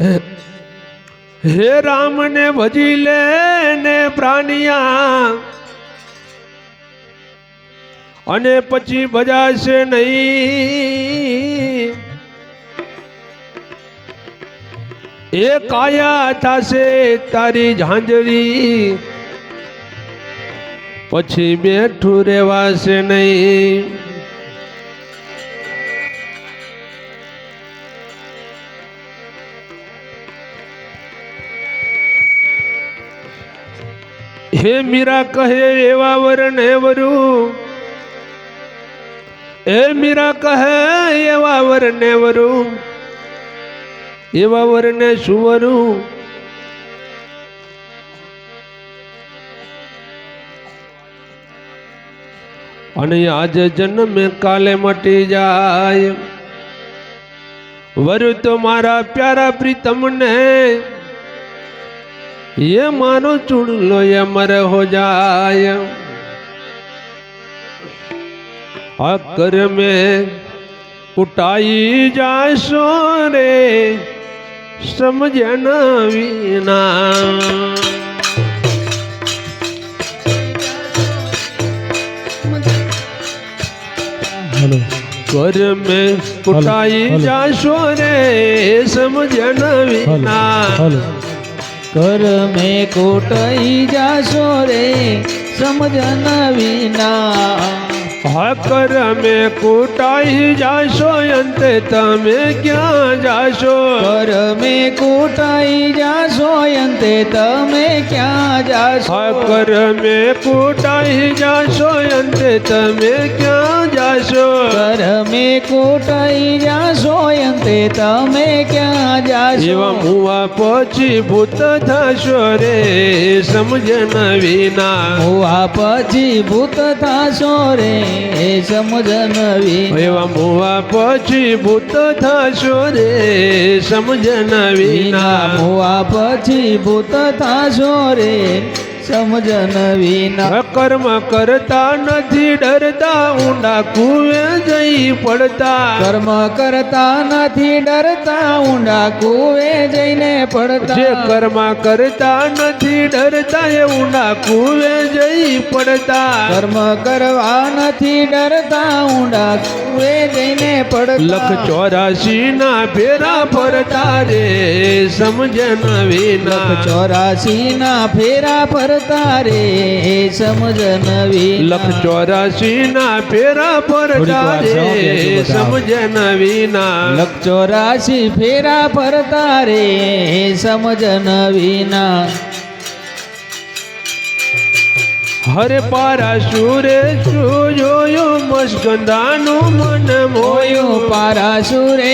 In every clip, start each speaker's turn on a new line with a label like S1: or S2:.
S1: હે રામ ને ભજી લે ને પ્રાણિયા અને પછી ભજાશે નહીં એ કાયા થશે તારી ઝાંઝરી પછી બેઠું રહેવાશે નહીં હે મીરા કહે એવા વરને વરું એ મીરા કહે એવા વરને વરું એવા વરને સુવરું અને આજ જન્મે કાલે મટી જાય વર તો મારા પ્યારા પ્રીતમને ये मानो चुन लो ये मर हो जाए अकर में उठाई जासो रे समझना वीना कर में उठाई जासो रे समझना वीना
S2: कर में कोटई जासो रे समझन विना
S1: कर में कोटाई जासो अंत तमे क्या जासो
S2: कर में कोटाई जासो अंत तमे क्या जासो
S1: कर में कोटाई जासो अंत तमे क्या जासो
S2: कर में कोटाई जासो अंत तमे क्या जासो
S1: एवा मुआ पछी भूत थाशो रे समझन विना
S2: मुआ पछी भूत थाशो रे समझन विना
S1: एवा मुआ पछी भूत थाशो रे समझन विना
S2: मुआ पछी भूत थाशो रे समझन विना
S1: कर्म करता नहीं डरता ऊंडा कुए जई पड़ता
S2: कर्म करता नहीं डरता ऊंडा कुए जईने पड़ता
S1: जे कर्म करता नहीं डरता ये ऊंडा कुए जई पड़ता
S2: कर्म करवा नहीं डरता ऊंडा कुए जईने पड़ता
S1: लख 84 ना फेरा फरता रे समझन विना
S2: लख 84 ना फेरा फरता रे समझन विना
S1: लख 84 ना फेरा फरता रे समझन विना
S2: लख 84 फेरा फरता रे समझन विना
S1: हरे पारा सूरे जोयो मस्कंदानु मन मोयो
S2: पारा सूरे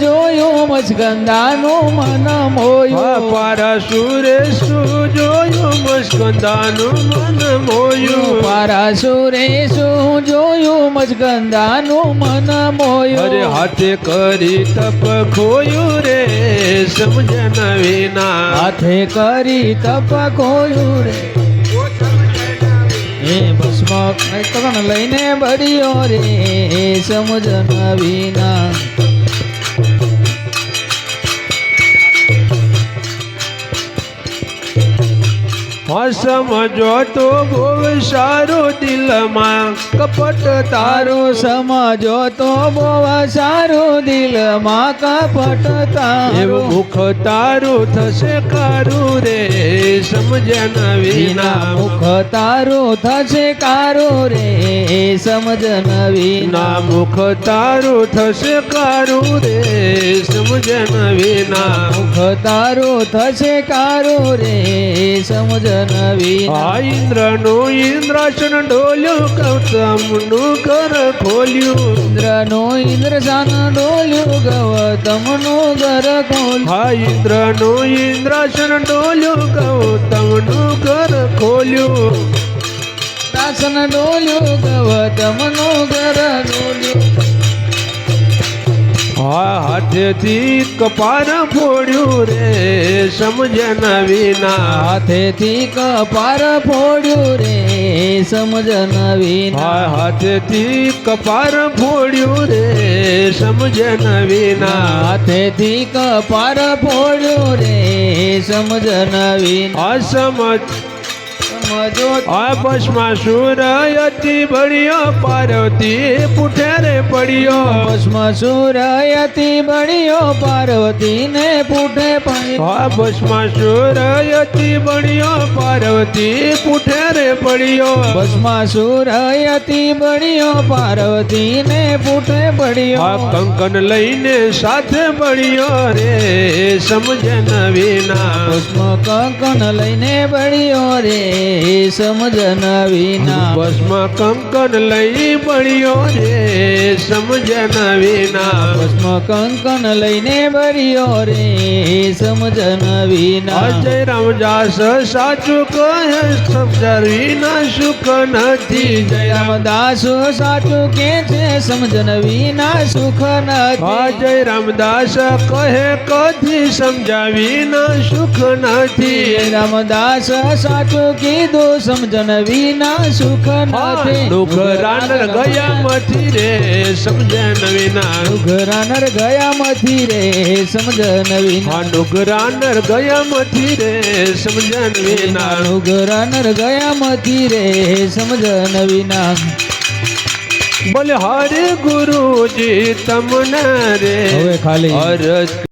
S2: जोयो मस्कंदानु मन मोयो
S1: पारा सूरे जोयो मस्कंदानु मन मोयो
S2: पारा सूरे जोयो मस्कंदानु मन मोयो
S1: अरे हाथे करी तप खोयो रे समझन विना
S2: हाथे करी तप खोयो रे ए भस्म कण लईने भरियो रे समझन विना
S1: समझो तो भोग सारो दिल में कपट तारो
S2: समझो तो बोवा सारो दिल में कपट तारो
S1: मुख तारो थसे कारू रे समझन विना
S2: मुख तारो थसे कारो रे समझन विना
S1: मुख तारो थसे कारू रे समझन विना
S2: मुख तारो थसे कारो रे समझन विना
S1: इंद्र नो इंद्रासन डोल्यो गौतम नु कर खोल्यो
S2: इंद्र नो इंद्रसान डोल्यो गौतम नु घर खोल्यो
S1: इंद्र नो इंद्रासन डोल्यो गौतम नु कर खोल्यो
S2: दासन डोल्यो गौतम नु घर डोल्यो
S1: હાથેથી કપાર ફોડ્યું રે સમજન વિના
S2: હાથેથી કપાર ફોડ્યું રે સમજન વિના
S1: હાથેથી કપાર ફોડ્યું રે સમજન વિના
S2: હાથેથી કપાર ફોડ્યું રે સમજન વિના
S1: અસમજ
S2: સમજો
S1: ભસ્માસુર અતિ બળિયો પાર્વતી પુઠે રે પડ્યો
S2: ભસ્માસુર અતિ બળિયો પાર્વતીને પૂઠે પડ્યો
S1: ભસ્માસુર અતિ બળિયો પાર્વતી પુઠે રે પડ્યો
S2: ભસ્માસુર અતિ બળિયો પાર્વતીને પૂઠે પડ્યો
S1: કંકન લઈને સાથે બળ્યો રે સમજન વિના
S2: ભસ્મ કંકન લઈને બળ્યો રે સમજન વિના
S1: ભસ્મ કંકન લઈ બળ્યો રે સમજન વિના
S2: ભસ્મ કંકન લઈને બળ્યો રે સમજન વિના
S1: અજય રામદાસ સાચું કહે સમજન વિના સુખ નથી જય
S2: રામદાસ સાચું કે છે સમજન વિના સુખ નથી
S1: જય રામદાસ કહે કદી સમજાવી ના સુખ નથી
S2: રામદાસ સાચું કીધું સમજન વિના સુખ નથી
S1: ડુગરાનર ગયા મથી રે સમજન વિના
S2: ડુગરાનર ગયા મથી રે સમજન વિના
S1: ડુગરાનર ગયા મથી રે સમજન વિના
S2: ડુગરાનર ગયા મથી રે સમજન વિના
S1: બોલે હરે ગુરુજી તમને રે
S2: હવે ખાલી
S1: અરજ